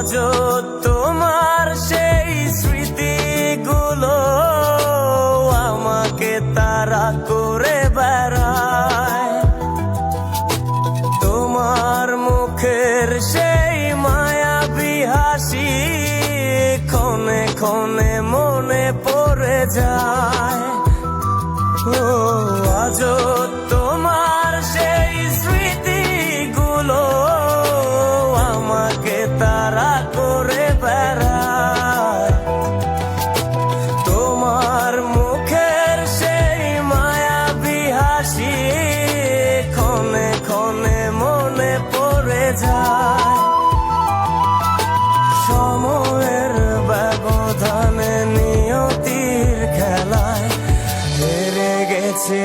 আজও তোমার সেই স্মৃতিগুলো আমাকে তাড়া করে বেড়ায়। তোমার মুখের সেই মায়াবী হাসি ক্ষণে ক্ষণে মনে পড়ে যায়। ও আজও তোমার সেই স্মৃতিগুলো আমাকে তাড়া করে বেড়ায়। তোমার মুখের সেই মায়াবী হাসি ক্ষণে ক্ষণে মনে পড়ে যায়। সময়ের ব্যবধানে নিয়তির খেলায় হেরে গেছে